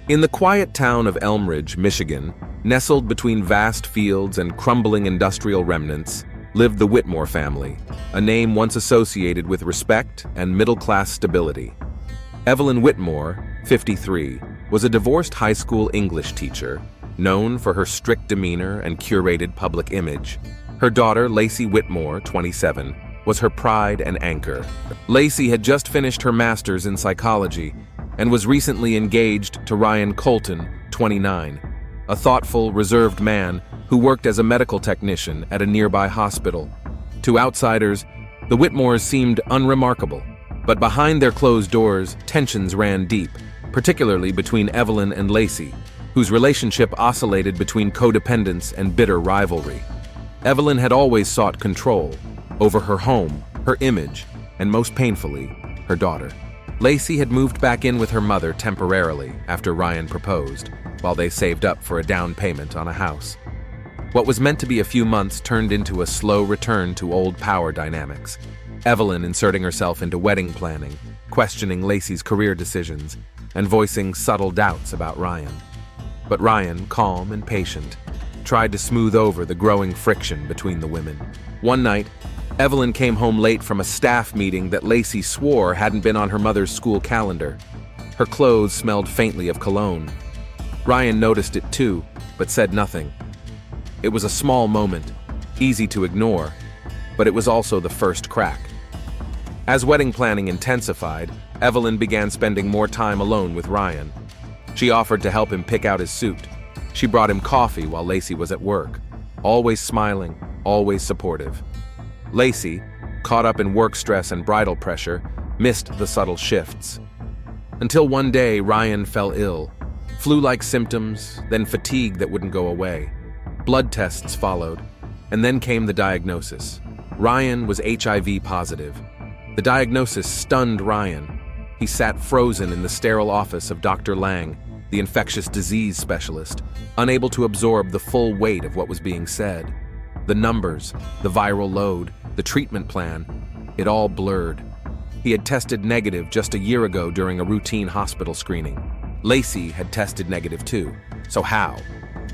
In the quiet town of Elmridge, Michigan, nestled between vast fields and crumbling industrial remnants, lived the Whitmore family, a name once associated with respect and middle-class stability. Evelyn Whitmore, 53, was a divorced high school English teacher, known for her strict demeanor and curated public image. Her daughter, Lacey Whitmore, 27, was her pride and anchor. Lacey had just finished her master's in psychology and was recently engaged to Ryan Colton, 29, a thoughtful, reserved man who worked as a medical technician at a nearby hospital. To outsiders, the Whitmores seemed unremarkable, but behind their closed doors, tensions ran deep, particularly between Evelyn and Lacey, whose relationship oscillated between codependence and bitter rivalry. Evelyn had always sought control over her home, her image, and most painfully, her daughter. Lacey had moved back in with her mother temporarily after Ryan proposed, while they saved up for a down payment on a house. What was meant to be a few months turned into a slow return to old power dynamics, Evelyn inserting herself into wedding planning, questioning Lacey's career decisions, and voicing subtle doubts about Ryan. But Ryan, calm and patient, tried to smooth over the growing friction between the women. One night, Evelyn came home late from a staff meeting that Lacey swore hadn't been on her mother's school calendar. Her clothes smelled faintly of cologne. Ryan noticed it too, but said nothing. It was a small moment, easy to ignore, but it was also the first crack. As wedding planning intensified, Evelyn began spending more time alone with Ryan. She offered to help him pick out his suit. She brought him coffee while Lacey was at work, always smiling, always supportive. Lacey, caught up in work stress and bridal pressure, missed the subtle shifts. Until one day, Ryan fell ill. Flu-like symptoms, then fatigue that wouldn't go away. Blood tests followed, and then came the diagnosis. Ryan was HIV positive. The diagnosis stunned Ryan. He sat frozen in the sterile office of Dr. Lang, the infectious disease specialist, unable to absorb the full weight of what was being said. The numbers, the viral load, the treatment plan, it all blurred. He had tested negative just a year ago during a routine hospital screening. Lacey had tested negative too. So how?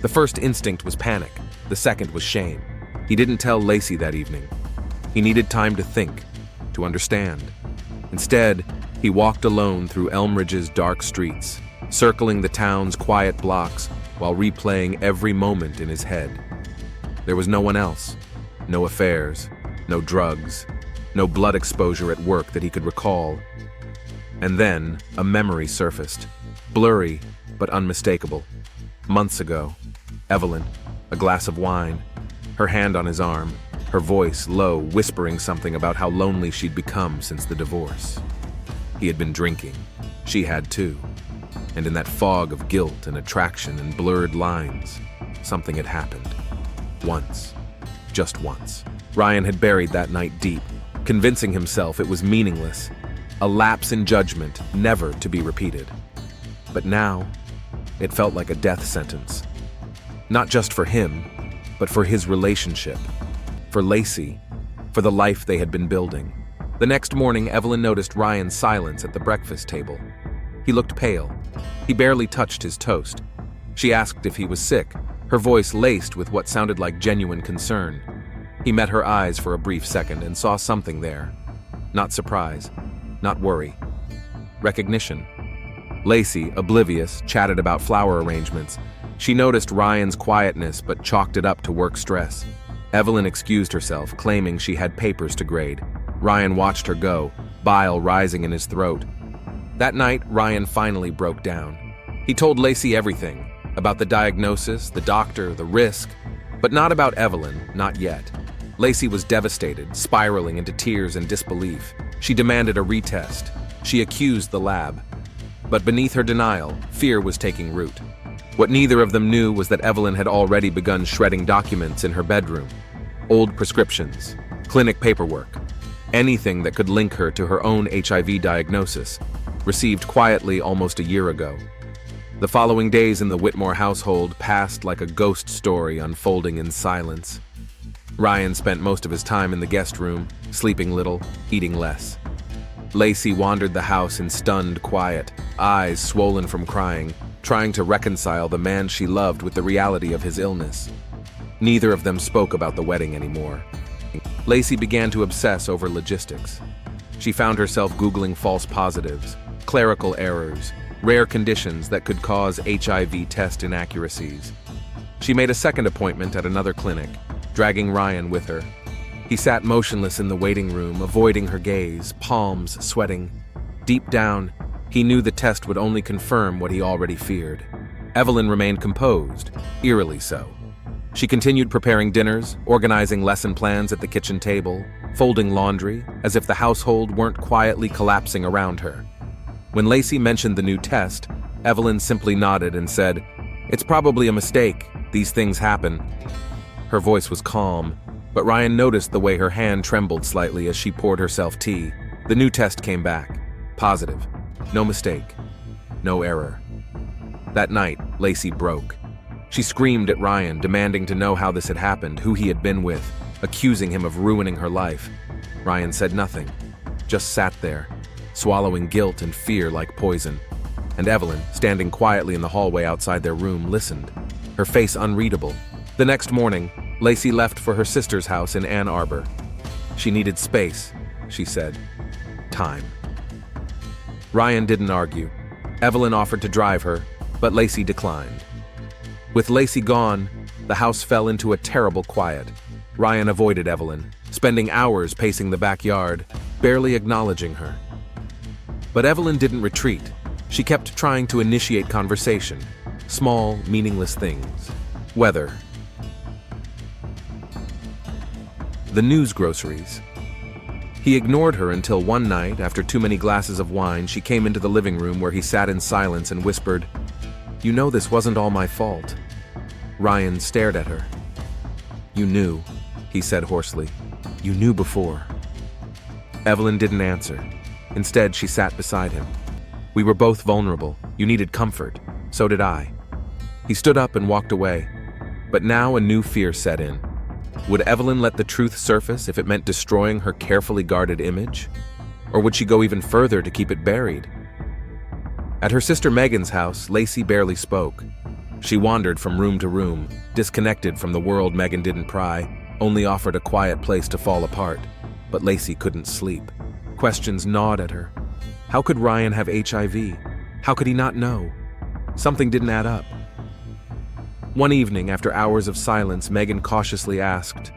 The first instinct was panic. The second was shame. He didn't tell Lacey that evening. He needed time to think, to understand. Instead, he walked alone through Elmridge's dark streets, circling the town's quiet blocks while replaying every moment in his head. There was no one else, no affairs, no drugs, no blood exposure at work that he could recall. And then a memory surfaced, blurry but unmistakable. Months ago, Evelyn, a glass of wine, her hand on his arm, her voice low, whispering something about how lonely she'd become since the divorce. He had been drinking. She had too. And in that fog of guilt and attraction and blurred lines, something had happened. Once. Just once. Ryan had buried that night deep, convincing himself it was meaningless, a lapse in judgment never to be repeated. But now, it felt like a death sentence. Not just for him, but for his relationship, for Lacey, for the life they had been building. The next morning, Evelyn noticed Ryan's silence at the breakfast table. He looked pale. He barely touched his toast. She asked if he was sick, her voice laced with what sounded like genuine concern. He met her eyes for a brief second and saw something there. Not surprise, not worry. Recognition. Lacey, oblivious, chatted about flower arrangements. She noticed Ryan's quietness but chalked it up to work stress. Evelyn excused herself, claiming she had papers to grade. Ryan watched her go, bile rising in his throat. That night, Ryan finally broke down. He told Lacey everything, about the diagnosis, the doctor, the risk, but not about Evelyn, not yet. Lacey was devastated, spiraling into tears and disbelief. She demanded a retest. She accused the lab. But beneath her denial, fear was taking root. What neither of them knew was that Evelyn had already begun shredding documents in her bedroom. Old prescriptions, clinic paperwork, anything that could link her to her own HIV diagnosis, received quietly almost a year ago. The following days in the Whitmore household passed like a ghost story unfolding in silence. Ryan spent most of his time in the guest room, sleeping little, eating less. Lacey wandered the house in stunned quiet, eyes swollen from crying, trying to reconcile the man she loved with the reality of his illness. Neither of them spoke about the wedding anymore. Lacey began to obsess over logistics. She found herself Googling false positives, clerical errors, rare conditions that could cause HIV test inaccuracies. She made a second appointment at another clinic, dragging Ryan with her. He sat motionless in the waiting room, avoiding her gaze, palms sweating. Deep down, he knew the test would only confirm what he already feared. Evelyn remained composed, eerily so. She continued preparing dinners, organizing lesson plans at the kitchen table, folding laundry, as if the household weren't quietly collapsing around her. When Lacey mentioned the new test, Evelyn simply nodded and said, "It's probably a mistake. These things happen." Her voice was calm, but Ryan noticed the way her hand trembled slightly as she poured herself tea. The new test came back. Positive. No mistake. No error. That night, Lacey broke. She screamed at Ryan, demanding to know how this had happened, who he had been with, accusing him of ruining her life. Ryan said nothing, just sat there, swallowing guilt and fear like poison. And Evelyn, standing quietly in the hallway outside their room, listened, her face unreadable. The next morning, Lacey left for her sister's house in Ann Arbor. She needed space, she said. Time. Ryan didn't argue. Evelyn offered to drive her, but Lacey declined. With Lacey gone, the house fell into a terrible quiet. Ryan avoided Evelyn, spending hours pacing the backyard, barely acknowledging her. But Evelyn didn't retreat. She kept trying to initiate conversation, small, meaningless things. Weather. The news groceries. He ignored her until one night, after too many glasses of wine, she came into the living room where he sat in silence and whispered, "You know this wasn't all my fault." Ryan stared at her. "You knew," he said hoarsely. "You knew before." Evelyn didn't answer. Instead, she sat beside him. "We were both vulnerable. You needed comfort. So did I." He stood up and walked away. But now a new fear set in. Would Evelyn let the truth surface if it meant destroying her carefully guarded image? Or would she go even further to keep it buried? At her sister Megan's house, Lacey barely spoke. She wandered from room to room, disconnected from the world Megan didn't pry, only offered a quiet place to fall apart. But Lacey couldn't sleep. Questions gnawed at her. How could Ryan have HIV? How could he not know? Something didn't add up. One evening, after hours of silence, Megan cautiously asked,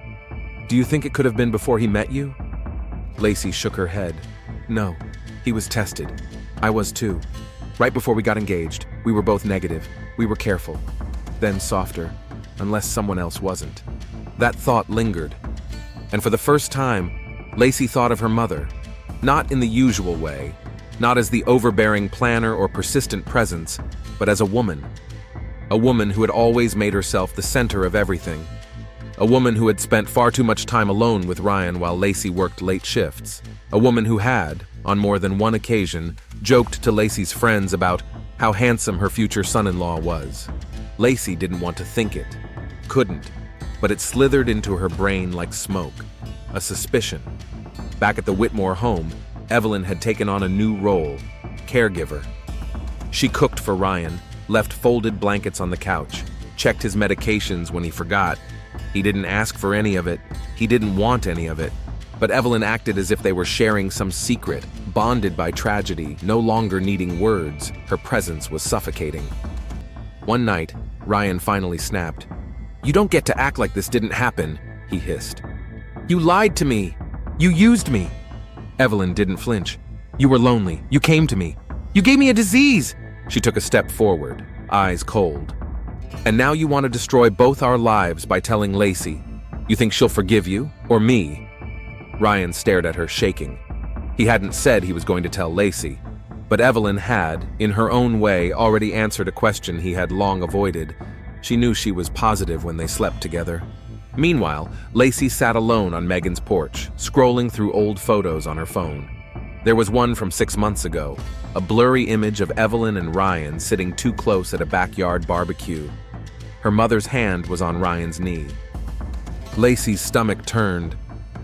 "Do you think it could have been before he met you?" Lacey shook her head. "No, he was tested. I was too. Right before we got engaged, we were both negative. We were careful. Then softer, unless someone else wasn't." That thought lingered. And for the first time, Lacey thought of her mother, not in the usual way, not as the overbearing planner or persistent presence, but as a woman. A woman who had always made herself the center of everything. A woman who had spent far too much time alone with Ryan while Lacey worked late shifts. A woman who had, on more than one occasion, joked to Lacey's friends about how handsome her future son-in-law was. Lacey didn't want to think it. Couldn't. But it slithered into her brain like smoke. A suspicion. Back at the Whitmore home, Evelyn had taken on a new role, caregiver. She cooked for Ryan, left folded blankets on the couch, checked his medications when he forgot. He didn't ask for any of it. He didn't want any of it. But Evelyn acted as if they were sharing some secret, bonded by tragedy, no longer needing words. Her presence was suffocating. One night, Ryan finally snapped. "You don't get to act like this didn't happen," he hissed. "You lied to me. You used me." Evelyn didn't flinch. "You were lonely. You came to me. You gave me a disease." She took a step forward, eyes cold. "And now you want to destroy both our lives by telling Lacey. You think she'll forgive you, or me?" Ryan stared at her, shaking. He hadn't said he was going to tell Lacey, but Evelyn had, in her own way, already answered a question he had long avoided. She knew she was positive when they slept together. Meanwhile, Lacey sat alone on Megan's porch, scrolling through old photos on her phone. There was one from 6 months ago, a blurry image of Evelyn and Ryan sitting too close at a backyard barbecue. Her mother's hand was on Ryan's knee. Lacey's stomach turned.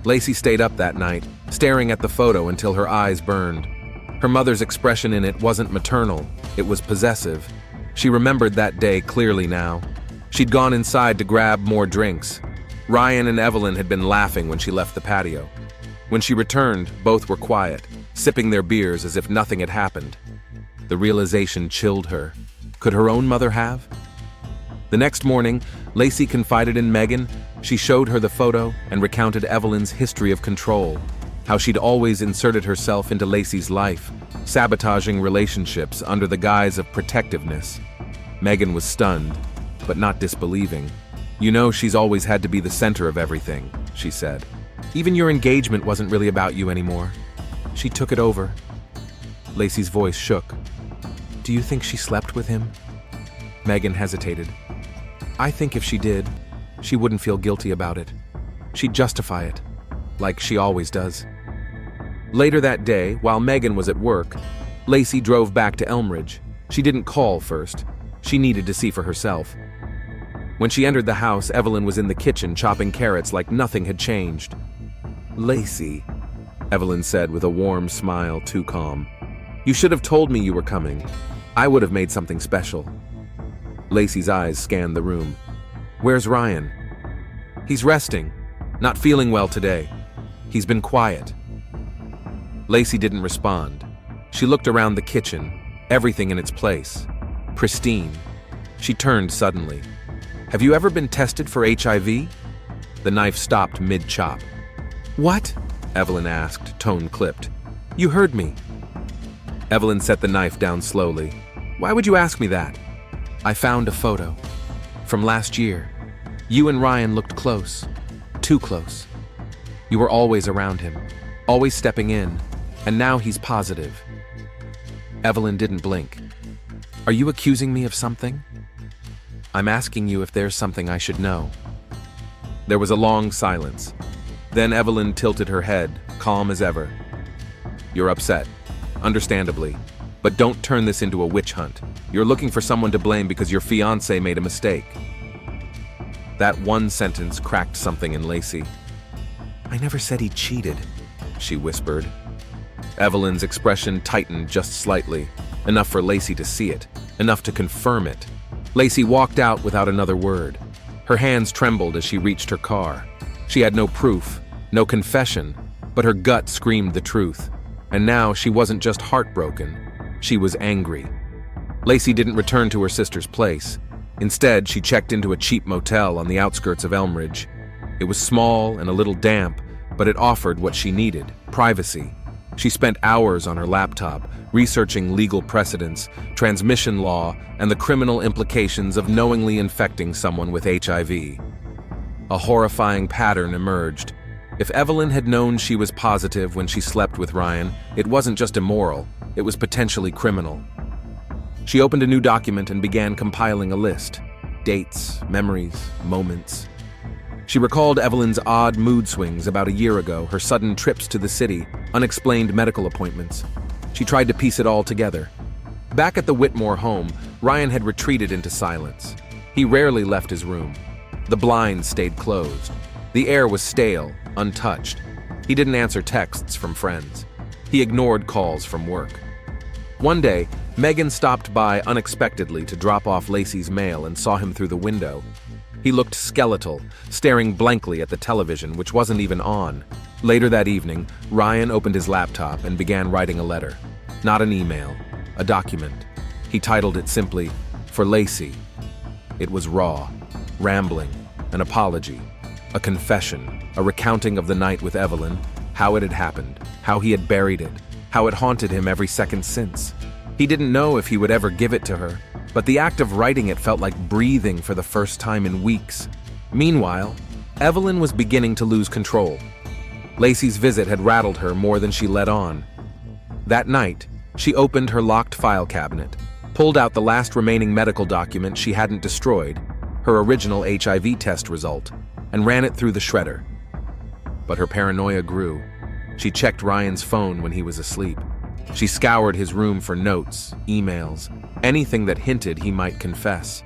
Lacey stayed up that night, staring at the photo until her eyes burned. Her mother's expression in it wasn't maternal, it was possessive. She remembered that day clearly now. She'd gone inside to grab more drinks. Ryan and Evelyn had been laughing when she left the patio. When she returned, both were quiet, sipping their beers as if nothing had happened. The realization chilled her. Could her own mother have? The next morning, Lacey confided in Megan. She showed her the photo and recounted Evelyn's history of control, how she'd always inserted herself into Lacey's life, sabotaging relationships under the guise of protectiveness. Megan was stunned, but not disbelieving. "You know, she's always had to be the center of everything," she said. "Even your engagement wasn't really about you anymore. She took it over." Lacey's voice shook. "Do you think she slept with him?" Megan hesitated. "I think if she did, she wouldn't feel guilty about it. She'd justify it, like she always does." Later that day, while Megan was at work, Lacey drove back to Elmridge. She didn't call first. She needed to see for herself. When she entered the house, Evelyn was in the kitchen chopping carrots like nothing had changed. "Lacey," Evelyn said with a warm smile, too calm. "You should have told me you were coming. I would have made something special." Lacey's eyes scanned the room. "Where's Ryan?" "He's resting. Not feeling well today. He's been quiet." Lacey didn't respond. She looked around the kitchen, everything in its place. Pristine. She turned suddenly. "Have you ever been tested for HIV?" The knife stopped mid-chop. "What?" Evelyn asked, tone clipped. "You heard me." Evelyn set the knife down slowly. "Why would you ask me that?" "I found a photo. From last year. You and Ryan looked close. Too close. You were always around him, always stepping in, and now he's positive." Evelyn didn't blink. "Are you accusing me of something?" "I'm asking you if there's something I should know." There was a long silence. Then Evelyn tilted her head, calm as ever. "You're upset, understandably, but don't turn this into a witch hunt. You're looking for someone to blame because your fiancé made a mistake." That one sentence cracked something in Lacey. "I never said he cheated," she whispered. Evelyn's expression tightened just slightly, enough for Lacey to see it, enough to confirm it. Lacey walked out without another word. Her hands trembled as she reached her car. She had no proof, no confession, but her gut screamed the truth. And now she wasn't just heartbroken, she was angry. Lacey didn't return to her sister's place. Instead, she checked into a cheap motel on the outskirts of Elmridge. It was small and a little damp, but it offered what she needed, privacy. She spent hours on her laptop, researching legal precedents, transmission law, and the criminal implications of knowingly infecting someone with HIV. A horrifying pattern emerged. If Evelyn had known she was positive when she slept with Ryan, it wasn't just immoral, it was potentially criminal. She opened a new document and began compiling a list. Dates, memories, moments. She recalled Evelyn's odd mood swings about a year ago, her sudden trips to the city, unexplained medical appointments. She tried to piece it all together. Back at the Whitmore home, Ryan had retreated into silence. He rarely left his room. The blinds stayed closed. The air was stale, untouched. He didn't answer texts from friends. He ignored calls from work. One day, Megan stopped by unexpectedly to drop off Lacey's mail and saw him through the window. He looked skeletal, staring blankly at the television, which wasn't even on. Later that evening, Ryan opened his laptop and began writing a letter. Not an email, a document. He titled it simply, "For Lacey." It was raw, rambling, an apology, a confession, a recounting of the night with Evelyn, how it had happened, how he had buried it, how it haunted him every second since. He didn't know if he would ever give it to her, but the act of writing it felt like breathing for the first time in weeks. Meanwhile, Evelyn was beginning to lose control. Lacey's visit had rattled her more than she let on. That night, she opened her locked file cabinet, pulled out the last remaining medical document she hadn't destroyed, her original HIV test result, and ran it through the shredder. But her paranoia grew. She checked Ryan's phone when he was asleep. She scoured his room for notes, emails, anything that hinted he might confess.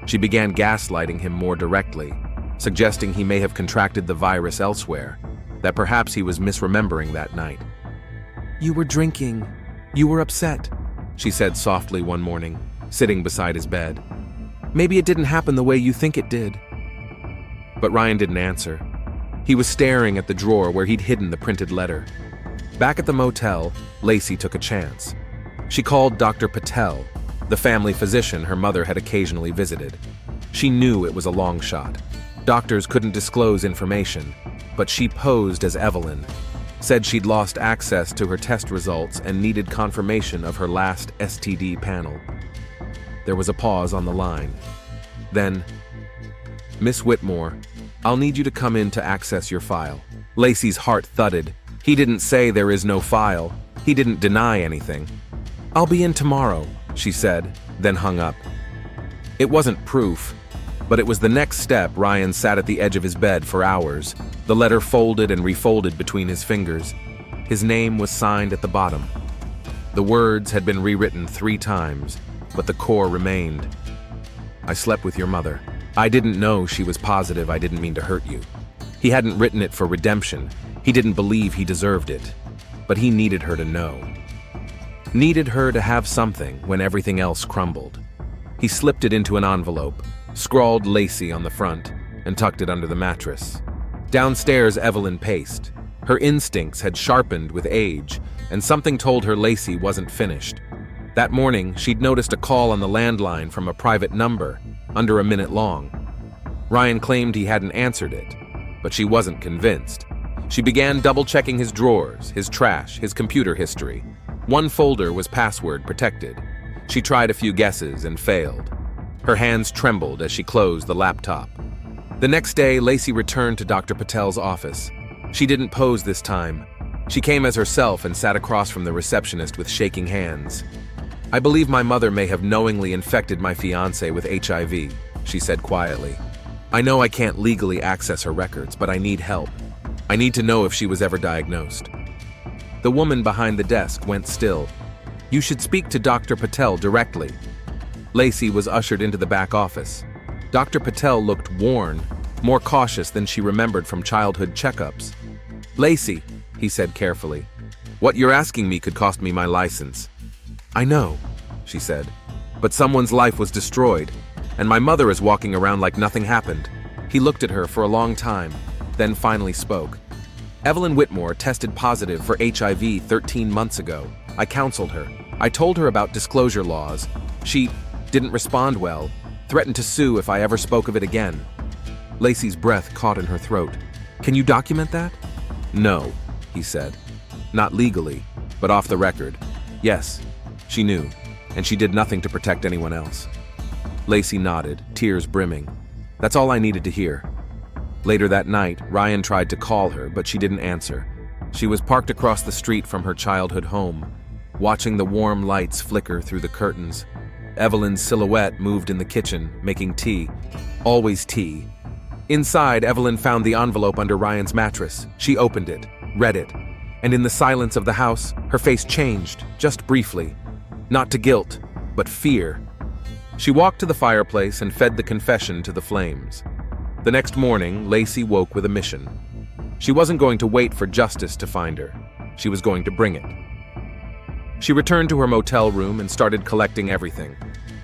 She began gaslighting him more directly, suggesting he may have contracted the virus elsewhere, that perhaps he was misremembering that night. "You were drinking. You were upset," she said softly one morning, sitting beside his bed. "Maybe it didn't happen the way you think it did." But Ryan didn't answer. He was staring at the drawer where he'd hidden the printed letter. Back at the motel, Lacey took a chance. She called Dr. Patel, the family physician her mother had occasionally visited. She knew it was a long shot. Doctors couldn't disclose information, but she posed as Evelyn, said she'd lost access to her test results and needed confirmation of her last STD panel. There was a pause on the line. Then, "Miss Whitmore, I'll need you to come in to access your file." Lacey's heart thudded. He didn't say there is no file. He didn't deny anything. "I'll be in tomorrow," she said, then hung up. It wasn't proof, but it was the next step. Ryan sat at the edge of his bed for hours, the letter folded and refolded between his fingers. His name was signed at the bottom. The words had been rewritten 3 times, but the core remained. "I slept with your mother. I didn't know she was positive I didn't mean to hurt you." He hadn't written it for redemption. He didn't believe he deserved it. But he needed her to know. Needed her to have something when everything else crumbled. He slipped it into an envelope, scrawled Lacey on the front, and tucked it under the mattress. Downstairs, Evelyn paced. Her instincts had sharpened with age, and something told her Lacey wasn't finished. That morning, she'd noticed a call on the landline from a private number, under a minute long. Ryan claimed he hadn't answered it, but she wasn't convinced. She began double-checking his drawers, his trash, his computer history. One folder was password protected. She tried a few guesses and failed. Her hands trembled as she closed the laptop. The next day, Lacey returned to Dr. Patel's office. She didn't pose this time. She came as herself and sat across from the receptionist with shaking hands. "I believe my mother may have knowingly infected my fiancé with HIV, she said quietly. "I know I can't legally access her records, but I need help. I need to know if she was ever diagnosed." The woman behind the desk went still. "You should speak to Dr. Patel directly." Lacey was ushered into the back office. Dr. Patel looked worn, more cautious than she remembered from childhood checkups. "Lacey," he said carefully, "what you're asking me could cost me my license." "I know," she said, "but someone's life was destroyed, and my mother is walking around like nothing happened." He looked at her for a long time, then finally spoke. "Evelyn Whitmore tested positive for HIV 13 months ago. I counseled her. I told her about disclosure laws. She didn't respond well, threatened to sue if I ever spoke of it again." Lacey's breath caught in her throat. "Can you document that?" "No," he said. "Not legally, but off the record. Yes, she knew, and she did nothing to protect anyone else." Lacey nodded, tears brimming. "That's all I needed to hear." Later that night, Ryan tried to call her, but she didn't answer. She was parked across the street from her childhood home, watching the warm lights flicker through the curtains. Evelyn's silhouette moved in the kitchen, making tea. Always tea. Inside, Evelyn found the envelope under Ryan's mattress. She opened it, read it, and in the silence of the house, her face changed, just briefly. Not to guilt, but fear. She walked to the fireplace and fed the confession to the flames. The next morning, Lacey woke with a mission. She wasn't going to wait for justice to find her. She was going to bring it. She returned to her motel room and started collecting everything.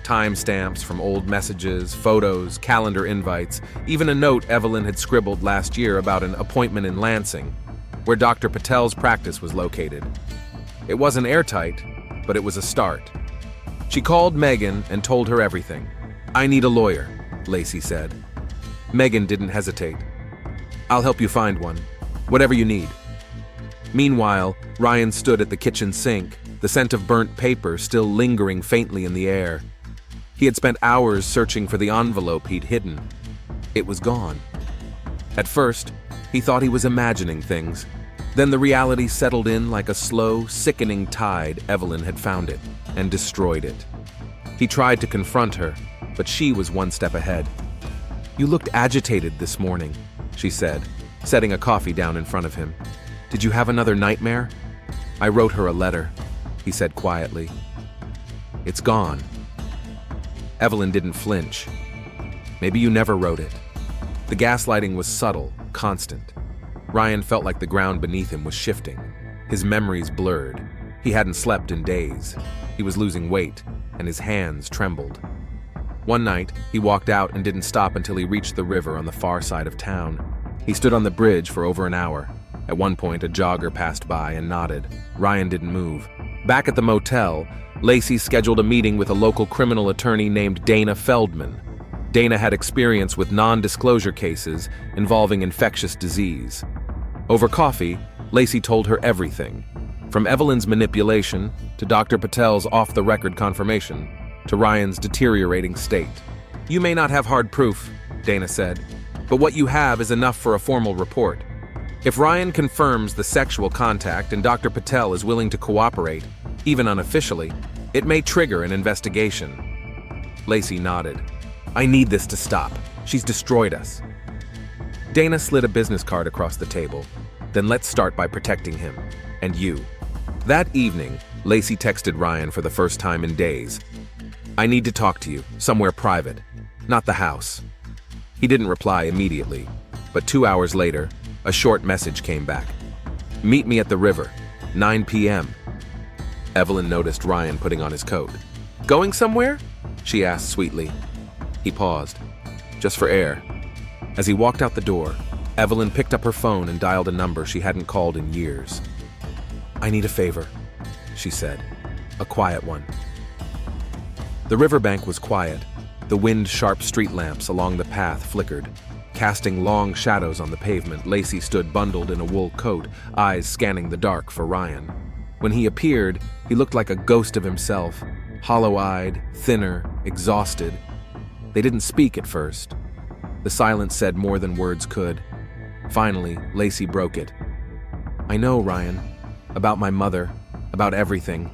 Timestamps from old messages, photos, calendar invites, even a note Evelyn had scribbled last year about an appointment in Lansing, where Dr. Patel's practice was located. It wasn't airtight, but it was a start. She called Megan and told her everything. "I need a lawyer," Lacey said. Megan didn't hesitate. "I'll help you find one. Whatever you need." Meanwhile, Ryan stood at the kitchen sink, the scent of burnt paper still lingering faintly in the air. He had spent hours searching for the envelope he'd hidden. It was gone. At first, he thought he was imagining things. Then the reality settled in like a slow, sickening tide. Evelyn had found it and destroyed it. He tried to confront her, but she was one step ahead. "You looked agitated this morning," she said, setting a coffee down in front of him. "Did you have another nightmare?" "I wrote her a letter," he said quietly. "It's gone." Evelyn didn't flinch. "Maybe you never wrote it." The gaslighting was subtle, constant. Ryan felt like the ground beneath him was shifting. His memories blurred. He hadn't slept in days. He was losing weight. and his hands trembled. One night, he walked out and didn't stop until he reached the river on the far side of town. He stood on the bridge for over an hour. At one point, a jogger passed by and nodded. Ryan didn't move. Back at the motel, Lacey scheduled a meeting with a local criminal attorney named Dana Feldman. Dana had experience with non-disclosure cases involving infectious disease. Over coffee, Lacey told her everything, from Evelyn's manipulation to Dr. Patel's off-the-record confirmation to Ryan's deteriorating state. "You may not have hard proof," Dana said, "but what you have is enough for a formal report. If Ryan confirms the sexual contact and Dr. Patel is willing to cooperate, even unofficially, it may trigger an investigation." Lacey nodded. "I need this to stop. She's destroyed us." Dana slid a business card across the table. "Then let's start by protecting him. And you." That evening, Lacey texted Ryan for the first time in days. "I need to talk to you, somewhere private, not the house." He didn't reply immediately, but 2 hours later, a short message came back. "Meet me at the river, 9 p.m. Evelyn noticed Ryan putting on his coat. "Going somewhere?" she asked sweetly. He paused, just for air. As he walked out the door, Evelyn picked up her phone and dialed a number she hadn't called in years. "I need a favor," she said. "A quiet one." The riverbank was quiet. The wind-sharp street lamps along the path flickered, casting long shadows on the pavement. Lacey stood bundled in a wool coat, eyes scanning the dark for Ryan. When he appeared, he looked like a ghost of himself, hollow-eyed, thinner, exhausted. They didn't speak at first. The silence said more than words could. Finally, Lacey broke it. "I know, Ryan. About my mother. About everything."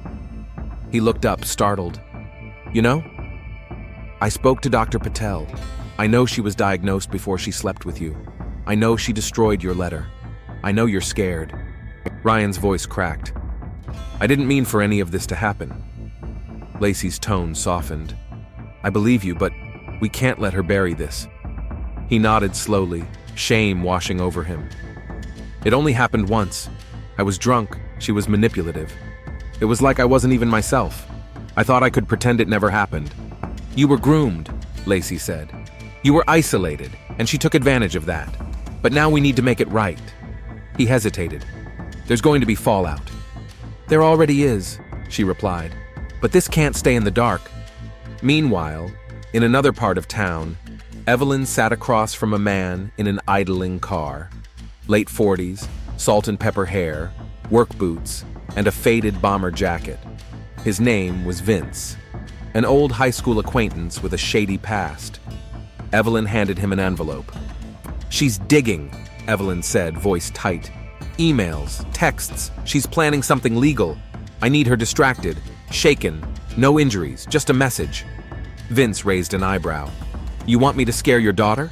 He looked up, startled. "You know? I spoke to Dr. Patel. I know she was diagnosed before she slept with you. I know she destroyed your letter. I know you're scared." Ryan's voice cracked. "I didn't mean for any of this to happen." Lacey's tone softened. "I believe you, but we can't let her bury this." He nodded slowly, shame washing over him. "It only happened once. I was drunk. She was manipulative. It was like I wasn't even myself. I thought I could pretend it never happened." "You were groomed," Lacey said. "You were isolated, and she took advantage of that. But now we need to make it right." He hesitated. "There's going to be fallout." "There already is," she replied. "But this can't stay in the dark." Meanwhile, in another part of town, Evelyn sat across from a man in an idling car. Late 40s, salt and pepper hair, work boots, and a faded bomber jacket. His name was Vince, an old high school acquaintance with a shady past. Evelyn handed him an envelope. "She's digging," Evelyn said, voice tight. "Emails, texts, she's planning something legal. I need her distracted, shaken, no injuries, just a message." Vince raised an eyebrow. "You want me to scare your daughter?"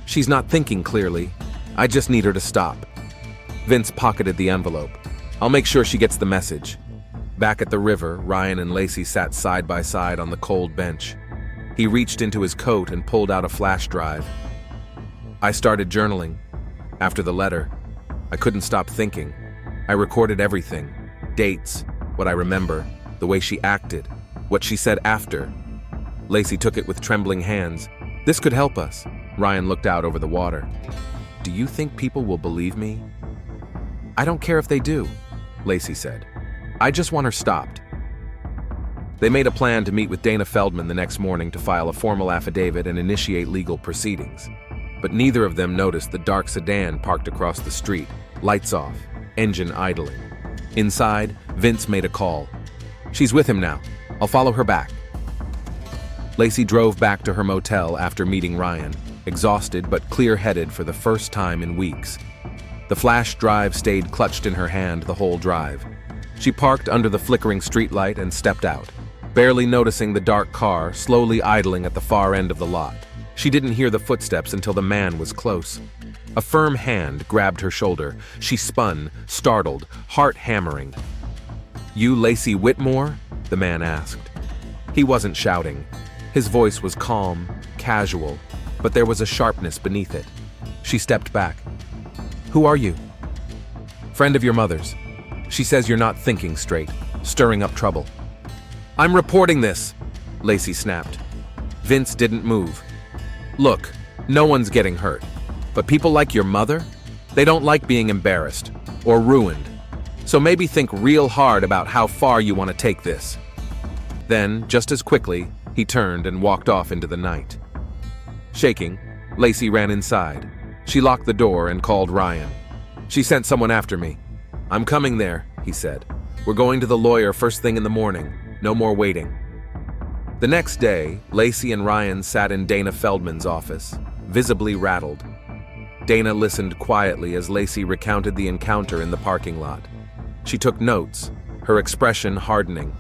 "She's not thinking clearly. I just need her to stop." Vince pocketed the envelope. "I'll make sure she gets the message." Back at the river, Ryan and Lacey sat side by side on the cold bench. He reached into his coat and pulled out a flash drive. "I started journaling. After the letter, I couldn't stop thinking. I recorded everything. Dates, what I remember, the way she acted, what she said after." Lacey took it with trembling hands. "This could help us." Ryan looked out over the water. "Do you think people will believe me?" "I don't care if they do," Lacey said. "I just want her stopped." They made a plan to meet with Dana Feldman the next morning to file a formal affidavit and initiate legal proceedings. But neither of them noticed the dark sedan parked across the street, lights off, engine idling. Inside, Vince made a call. "She's with him now. I'll follow her back." Lacey drove back to her motel after meeting Ryan, exhausted but clear-headed for the first time in weeks. The flash drive stayed clutched in her hand the whole drive. She parked under the flickering streetlight and stepped out, barely noticing the dark car slowly idling at the far end of the lot. She didn't hear the footsteps until the man was close. A firm hand grabbed her shoulder. She spun, startled, heart hammering. "You Lacey Whitmore?" the man asked. He wasn't shouting. His voice was calm, casual, but there was a sharpness beneath it. She stepped back. "Who are you?" "Friend of your mother's. She says you're not thinking straight, stirring up trouble." I'm reporting this, Lacey snapped. Vince didn't move. Look, no one's getting hurt. But people like your mother? They don't like being embarrassed or ruined. So maybe think real hard about how far you want to take this. Then, just as quickly, he turned and walked off into the night. Shaking, Lacey ran inside. She locked the door and called Ryan. She sent someone after me. I'm coming there, he said. We're going to the lawyer first thing in the morning. No more waiting. The next day, Lacey and Ryan sat in Dana Feldman's office, visibly rattled. Dana listened quietly as Lacey recounted the encounter in the parking lot. She took notes, her expression hardening.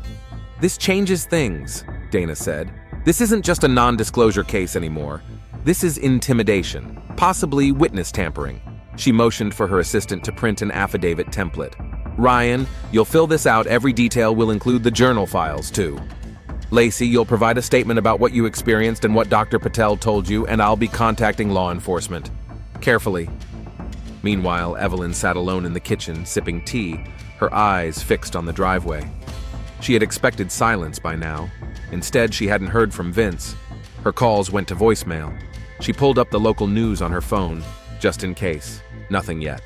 This changes things, Dana said. This isn't just a non-disclosure case anymore. This is intimidation, possibly witness tampering. She motioned for her assistant to print an affidavit template. Ryan, you'll fill this out. Every detail will include the journal files, too. Lacey, you'll provide a statement about what you experienced and what Dr. Patel told you, and I'll be contacting law enforcement. Carefully. Meanwhile, Evelyn sat alone in the kitchen, sipping tea, her eyes fixed on the driveway. She had expected silence by now. Instead, she hadn't heard from Vince. Her calls went to voicemail. She pulled up the local news on her phone, just in case. Nothing yet.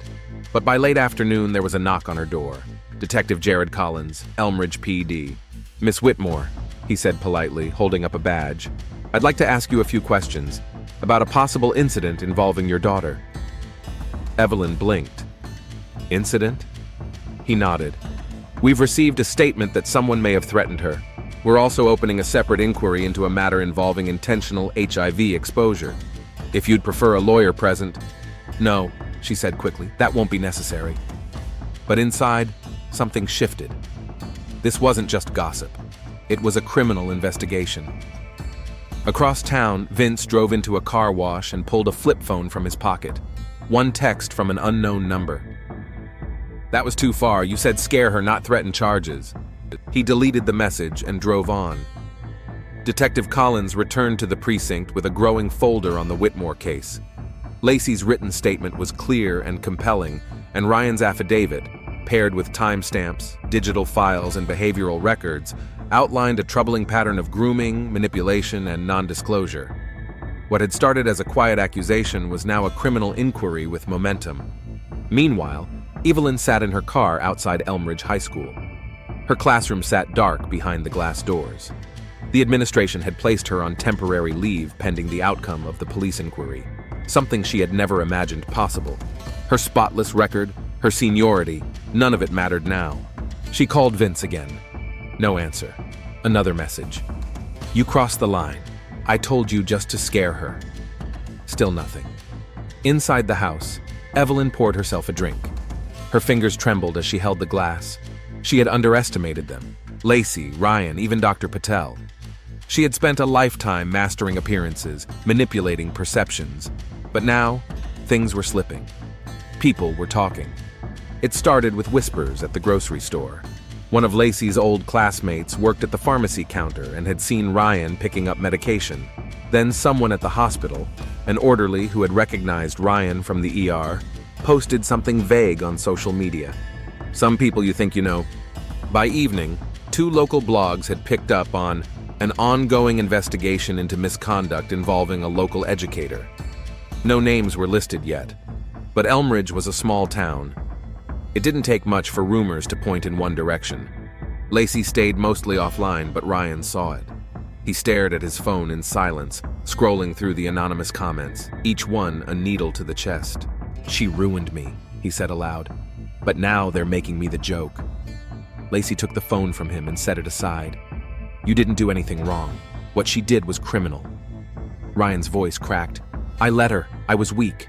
But by late afternoon, there was a knock on her door. Detective Jared Collins, Elmridge PD. Miss Whitmore, he said politely, holding up a badge. I'd like to ask you a few questions about a possible incident involving your daughter. Evelyn blinked. Incident? He nodded. We've received a statement that someone may have threatened her. We're also opening a separate inquiry into a matter involving intentional HIV exposure. If you'd prefer a lawyer present. No, she said quickly, that won't be necessary. But inside, something shifted. This wasn't just gossip. It was a criminal investigation. Across town, Vince drove into a car wash and pulled a flip phone from his pocket. One text from an unknown number. That was too far. You said scare her, not threaten charges. He deleted the message and drove on. Detective Collins returned to the precinct with a growing folder on the Whitmore case. Lacey's written statement was clear and compelling, and Ryan's affidavit, paired with timestamps, digital files, and behavioral records, outlined a troubling pattern of grooming, manipulation, and non-disclosure. What had started as a quiet accusation was now a criminal inquiry with momentum. Meanwhile, Evelyn sat in her car outside Elmridge High School. Her classroom sat dark behind the glass doors. The administration had placed her on temporary leave pending the outcome of the police inquiry, something she had never imagined possible. Her spotless record, her seniority, none of it mattered now. She called Vince again. No answer. Another message. You crossed the line. I told you just to scare her. Still nothing. Inside the house, Evelyn poured herself a drink. Her fingers trembled as she held the glass. She had underestimated them. Lacey, Ryan, even Dr. Patel. She had spent a lifetime mastering appearances, manipulating perceptions. But now, things were slipping. People were talking. It started with whispers at the grocery store. One of Lacey's old classmates worked at the pharmacy counter and had seen Ryan picking up medication. Then someone at the hospital, an orderly who had recognized Ryan from the ER, posted something vague on social media. Some people you think you know. By evening, 2 local blogs had picked up on an ongoing investigation into misconduct involving a local educator. No names were listed yet, but Elmridge was a small town. It didn't take much for rumors to point in one direction. Lacey stayed mostly offline, but Ryan saw it. He stared at his phone in silence, scrolling through the anonymous comments, each one a needle to the chest. She ruined me, he said aloud. But now they're making me the joke. Lacey took the phone from him and set it aside. You didn't do anything wrong. What she did was criminal. Ryan's voice cracked. I let her. I was weak.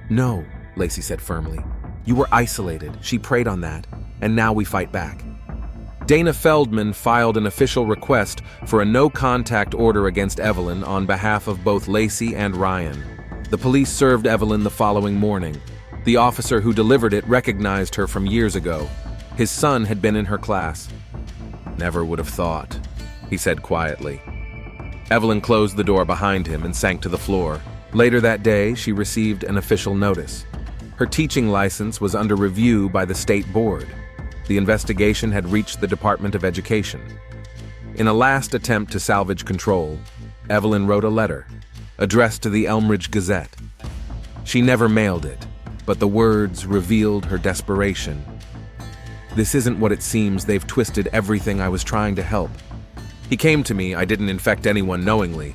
No, Lacey said firmly. You were isolated. She preyed on that. And now we fight back. Dana Feldman filed an official request for a no-contact order against Evelyn on behalf of both Lacey and Ryan. The police served Evelyn the following morning. The officer who delivered it recognized her from years ago. His son had been in her class. Never would have thought, he said quietly. Evelyn closed the door behind him and sank to the floor. Later that day, she received an official notice. Her teaching license was under review by the state board. The investigation had reached the Department of Education. In a last attempt to salvage control, Evelyn wrote a letter, addressed to the Elmridge Gazette. She never mailed it, but the words revealed her desperation. "This isn't what it seems. They've twisted everything. I was trying to help. He came to me. I didn't infect anyone knowingly,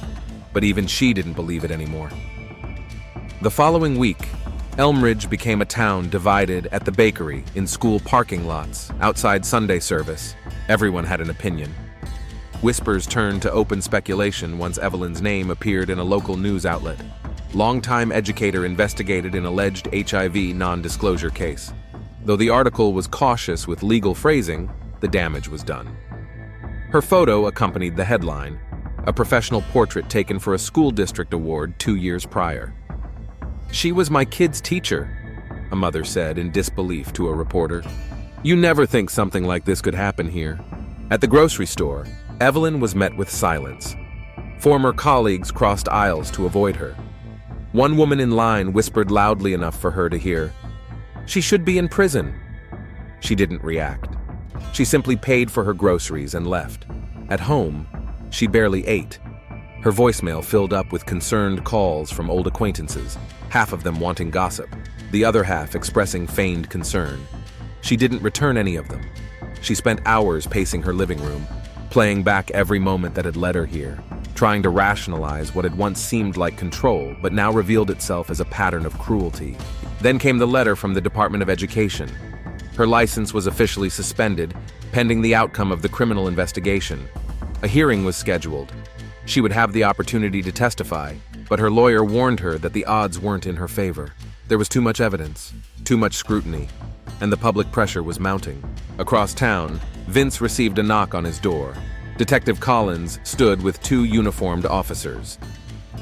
but even she didn't believe it anymore." The following week, Elmridge became a town divided at the bakery, in school parking lots, outside Sunday service. Everyone had an opinion. Whispers turned to open speculation once Evelyn's name appeared in a local news outlet. Longtime educator investigated an alleged HIV non-disclosure case. Though the article was cautious with legal phrasing, the damage was done. Her photo accompanied the headline, a professional portrait taken for a school district award 2 years prior. "She was my kid's teacher," a mother said in disbelief to a reporter. "You never think something like this could happen here." At the grocery store, Evelyn was met with silence. Former colleagues crossed aisles to avoid her. One woman in line whispered loudly enough for her to hear, "She should be in prison." She didn't react. She simply paid for her groceries and left. At home, she barely ate. Her voicemail filled up with concerned calls from old acquaintances, half of them wanting gossip, the other half expressing feigned concern. She didn't return any of them. She spent hours pacing her living room, playing back every moment that had led her here, trying to rationalize what had once seemed like control but now revealed itself as a pattern of cruelty. Then came the letter from the Department of Education. Her license was officially suspended, pending the outcome of the criminal investigation. A hearing was scheduled. She would have the opportunity to testify, but her lawyer warned her that the odds weren't in her favor. There was too much evidence, too much scrutiny, and the public pressure was mounting. Across town, Vince received a knock on his door. Detective Collins stood with 2 uniformed officers.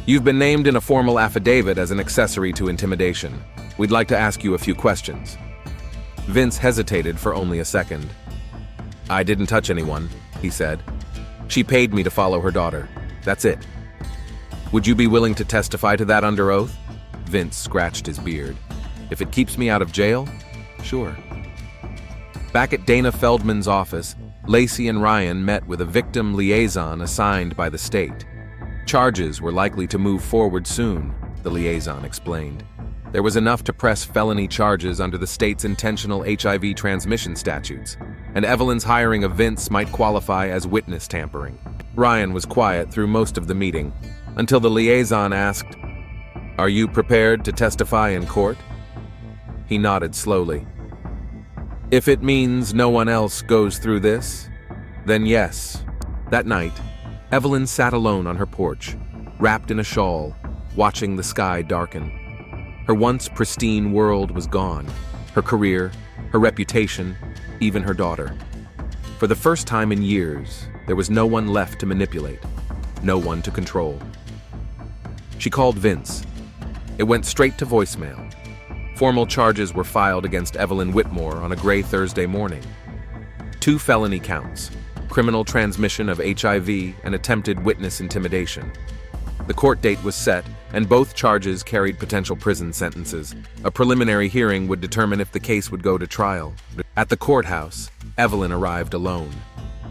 "You've been named in a formal affidavit as an accessory to intimidation. We'd like to ask you a few questions." Vince hesitated for only a second. "I didn't touch anyone," he said. "She paid me to follow her daughter. That's it." "Would you be willing to testify to that under oath?" Vince scratched his beard. "If it keeps me out of jail, sure." Back at Dana Feldman's office, Lacey and Ryan met with a victim liaison assigned by the state. Charges were likely to move forward soon, the liaison explained. There was enough to press felony charges under the state's intentional HIV transmission statutes, and Evelyn's hiring of Vince might qualify as witness tampering. Ryan was quiet through most of the meeting, until the liaison asked, "Are you prepared to testify in court?" He nodded slowly. "If it means no one else goes through this, then yes." That night, Evelyn sat alone on her porch, wrapped in a shawl, watching the sky darken. Her once pristine world was gone, her career, her reputation, even her daughter. For the first time in years, there was no one left to manipulate, no one to control. She called Vince. It went straight to voicemail. Formal charges were filed against Evelyn Whitmore on a gray Thursday morning. 2 felony counts, criminal transmission of HIV and attempted witness intimidation. The court date was set, and both charges carried potential prison sentences. A preliminary hearing would determine if the case would go to trial. At the courthouse, Evelyn arrived alone.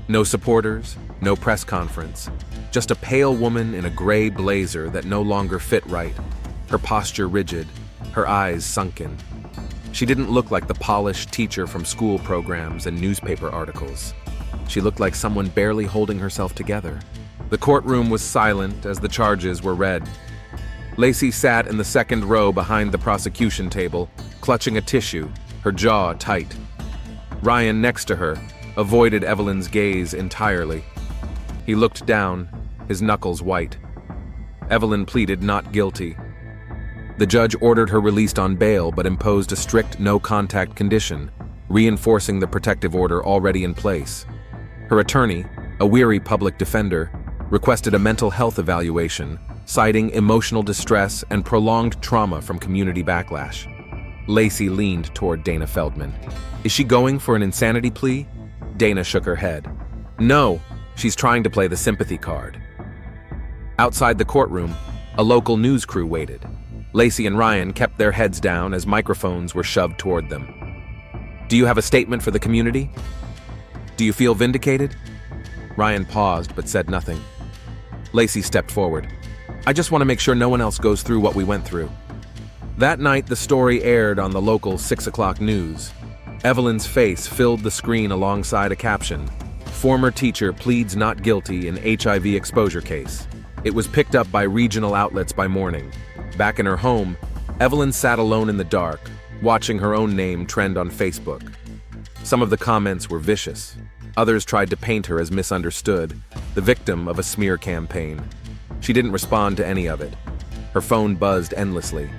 No supporters, no press conference, just a pale woman in a gray blazer that no longer fit right, her posture rigid, her eyes sunken. She didn't look like the polished teacher from school programs and newspaper articles. She looked like someone barely holding herself together. The courtroom was silent as the charges were read. Lacey sat in the second row behind the prosecution table, clutching a tissue, her jaw tight. Ryan, next to her, avoided Evelyn's gaze entirely. He looked down, his knuckles white. Evelyn pleaded not guilty. The judge ordered her released on bail but imposed a strict no-contact condition, reinforcing the protective order already in place. Her attorney, a weary public defender, requested a mental health evaluation, citing emotional distress and prolonged trauma from community backlash. Lacey leaned toward Dana Feldman. "Is she going for an insanity plea?" Dana shook her head. "No, she's trying to play the sympathy card." Outside the courtroom, a local news crew waited. Lacey and Ryan kept their heads down as microphones were shoved toward them. "Do you have a statement for the community? Do you feel vindicated?" Ryan paused but said nothing. Lacey stepped forward. I just want to make sure no one else goes through what we went through. That night, the story aired on the local 6 o'clock news. Evelyn's face filled the screen alongside a caption, "Former teacher pleads not guilty in HIV exposure case." It was picked up by regional outlets by morning. Back in her home, Evelyn sat alone in the dark, watching her own name trend on Facebook. Some of the comments were vicious. Others tried to paint her as misunderstood, the victim of a smear campaign. She didn't respond to any of it. Her phone buzzed endlessly.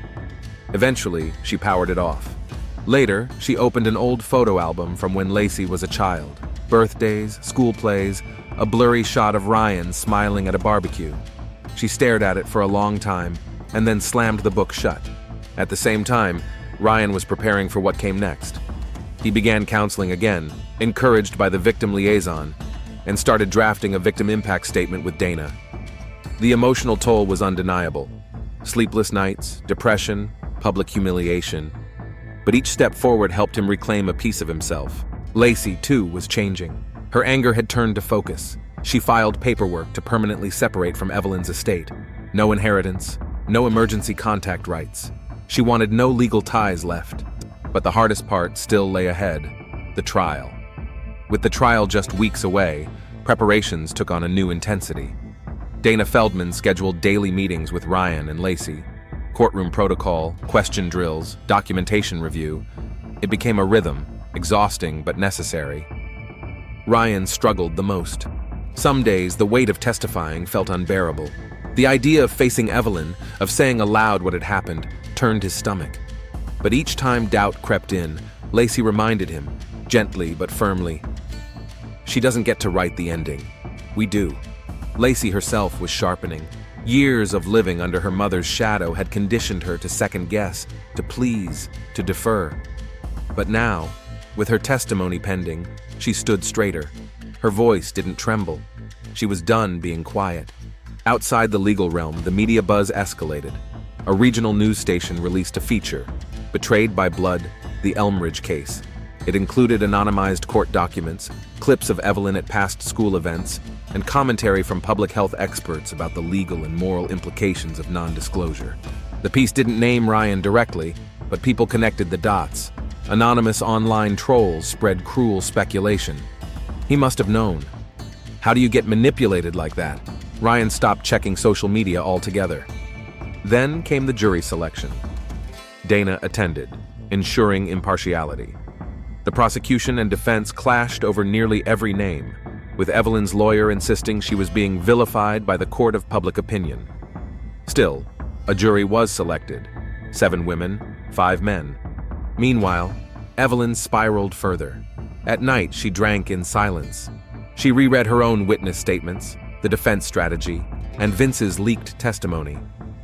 Eventually, she powered it off. Later, she opened an old photo album from when Lacey was a child. Birthdays, school plays, a blurry shot of Ryan smiling at a barbecue. She stared at it for a long time, and then slammed the book shut. At the same time, Ryan was preparing for what came next. He began counseling again, encouraged by the victim liaison, and started drafting a victim impact statement with Dana. The emotional toll was undeniable. Sleepless nights, depression, public humiliation. But each step forward helped him reclaim a piece of himself. Lacey, too, was changing. Her anger had turned to focus. She filed paperwork to permanently separate from Evelyn's estate. No inheritance, no emergency contact rights. She wanted no legal ties left. But the hardest part still lay ahead, the trial. With the trial just weeks away, preparations took on a new intensity. Dana Feldman scheduled daily meetings with Ryan and Lacey. Courtroom protocol, question drills, documentation review. It became a rhythm, exhausting but necessary. Ryan struggled the most. Some days, the weight of testifying felt unbearable. The idea of facing Evelyn, of saying aloud what had happened, turned his stomach. But each time doubt crept in, Lacey reminded him, gently but firmly, "She doesn't get to write the ending. We do." Lacey herself was sharpening. Years of living under her mother's shadow had conditioned her to second guess, to please, to defer. But now, with her testimony pending, she stood straighter. Her voice didn't tremble. She was done being quiet. Outside the legal realm, the media buzz escalated. A regional news station released a feature, Betrayed by Blood, the Elmridge case. It included anonymized court documents, clips of Evelyn at past school events, and commentary from public health experts about the legal and moral implications of non-disclosure. The piece didn't name Ryan directly, but people connected the dots. Anonymous online trolls spread cruel speculation. He must have known. How do you get manipulated like that? Ryan stopped checking social media altogether. Then came the jury selection. Dana attended, ensuring impartiality. The prosecution and defense clashed over nearly every name, with Evelyn's lawyer insisting she was being vilified by the court of public opinion. Still, a jury was selected, 7 women, 5 men. Meanwhile, Evelyn spiraled further. At night, she drank in silence. She reread her own witness statements, the defense strategy, and Vince's leaked testimony.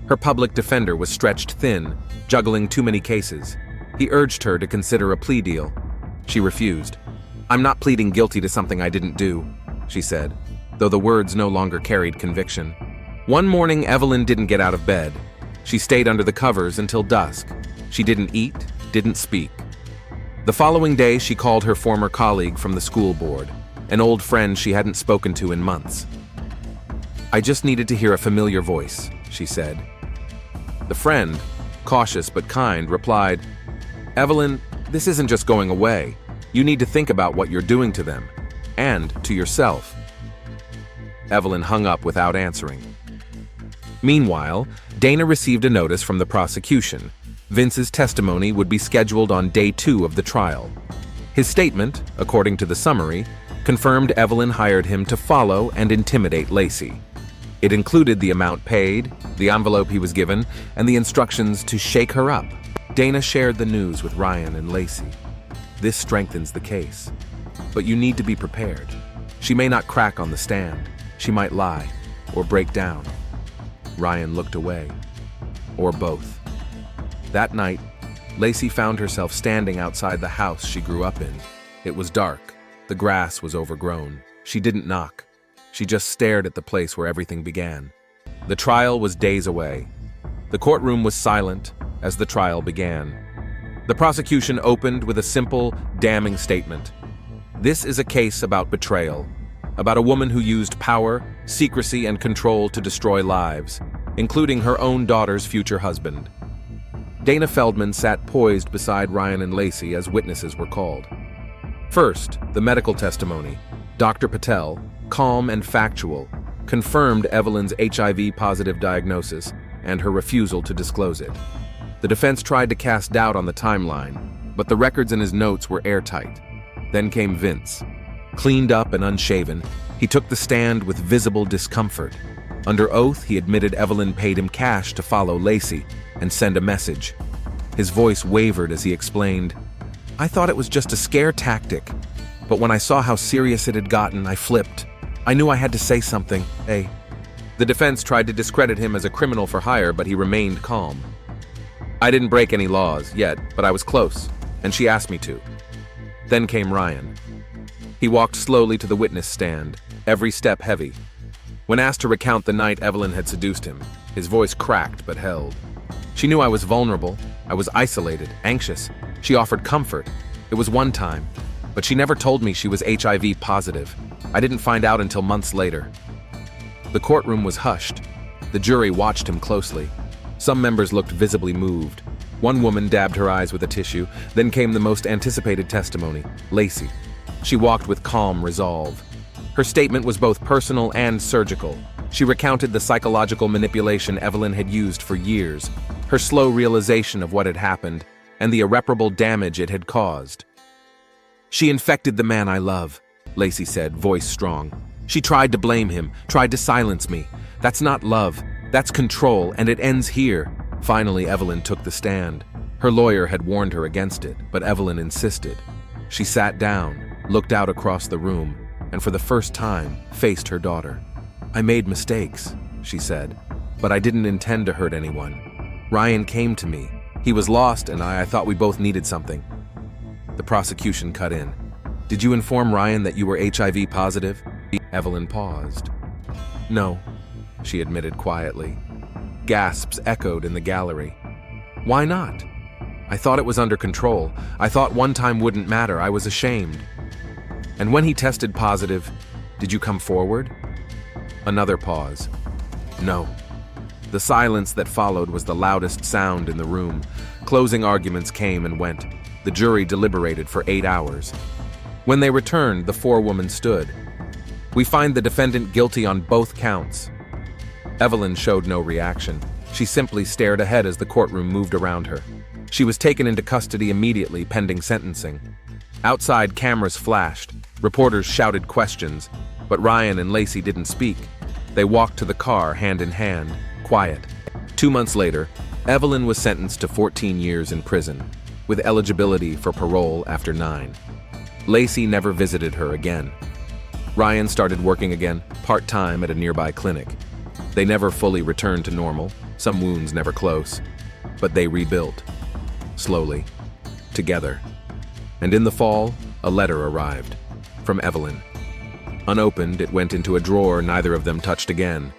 Her public defender was stretched thin, juggling too many cases. He urged her to consider a plea deal. She refused. "I'm not pleading guilty to something I didn't do," she said, though the words no longer carried conviction. One morning, Evelyn didn't get out of bed. She stayed under the covers until dusk. She didn't eat, didn't speak. The following day, she called her former colleague from the school board, an old friend she hadn't spoken to in months. "I just needed to hear a familiar voice," she said. The friend, cautious but kind, replied, "Evelyn, this isn't just going away. You need to think about what you're doing to them, and to yourself." Evelyn hung up without answering. Meanwhile, Dana received a notice from the prosecution. Vince's testimony would be scheduled on day 2 of the trial. His statement, according to the summary, confirmed Evelyn hired him to follow and intimidate Lacey. It included the amount paid, the envelope he was given, and the instructions to shake her up. Dana shared the news with Ryan and Lacey. "This strengthens the case. But you need to be prepared. She may not crack on the stand. She might lie, or break down." Ryan looked away. Or both. That night, Lacey found herself standing outside the house she grew up in. It was dark. The grass was overgrown. She didn't knock. She just stared at the place where everything began. The trial was days away. The courtroom was silent as the trial began. The prosecution opened with a simple, damning statement. "This is a case about betrayal. about a woman who used power, secrecy, and control to destroy lives, including her own daughter's future husband. Dana Feldman sat poised beside Ryan and Lacey as witnesses were called. First, the medical testimony. Dr. Patel, calm and factual, confirmed Evelyn's HIV-positive diagnosis and her refusal to disclose it. The defense tried to cast doubt on the timeline, but the records in his notes were airtight. Then came Vince. Cleaned up and unshaven, he took the stand with visible discomfort. Under oath, he admitted Evelyn paid him cash to follow Lacey and send a message. His voice wavered as he explained, "I thought it was just a scare tactic, but when I saw how serious it had gotten, I flipped. I knew I had to say something, The defense tried to discredit him as a criminal for hire, but he remained calm. "I didn't break any laws yet, but I was close, and she asked me to." Then came Ryan. He walked slowly to the witness stand, every step heavy. When asked to recount the night Evelyn had seduced him, his voice cracked but held. "She knew I was vulnerable. I was isolated, anxious. She offered comfort. It was one time, but she never told me she was HIV positive. I didn't find out until months later." The courtroom was hushed. The jury watched him closely. Some members looked visibly moved. One woman dabbed her eyes with a tissue. Then came the most anticipated testimony, Lacey. She walked with calm resolve. Her statement was both personal and surgical. She recounted the psychological manipulation Evelyn had used for years, her slow realization of what had happened, and the irreparable damage it had caused. "She infected the man I love," Lacey said, voice strong. "She tried to blame him, tried to silence me. That's not love, that's control, and it ends here." Finally, Evelyn took the stand. Her lawyer had warned her against it, but Evelyn insisted. She sat down, looked out across the room, and for the first time, faced her daughter. "I made mistakes," she said, "but I didn't intend to hurt anyone. Ryan came to me. He was lost, and I thought we both needed something." The prosecution cut in. "Did you inform Ryan that you were HIV positive?" Evelyn paused. "No," she admitted quietly. Gasps echoed in the gallery. "Why not?" "I thought it was under control. I thought one time wouldn't matter. I was ashamed." "And when he tested positive, did you come forward?" Another pause. "No." The silence that followed was the loudest sound in the room. Closing arguments came and went. The jury deliberated for 8 hours. When they returned, the forewoman stood. "We find the defendant guilty on both counts." Evelyn showed no reaction. She simply stared ahead as the courtroom moved around her. She was taken into custody immediately, pending sentencing. Outside, cameras flashed. Reporters shouted questions, but Ryan and Lacey didn't speak. They walked to the car, hand in hand, quiet. 2 months later, Evelyn was sentenced to 14 years in prison, with eligibility for parole after 9. Lacey never visited her again. Ryan started working again, part-time at a nearby clinic. They never fully returned to normal, some wounds never close, but they rebuilt. Slowly. Together. And in the fall, a letter arrived. From Evelyn. Unopened, it went into a drawer neither of them touched again.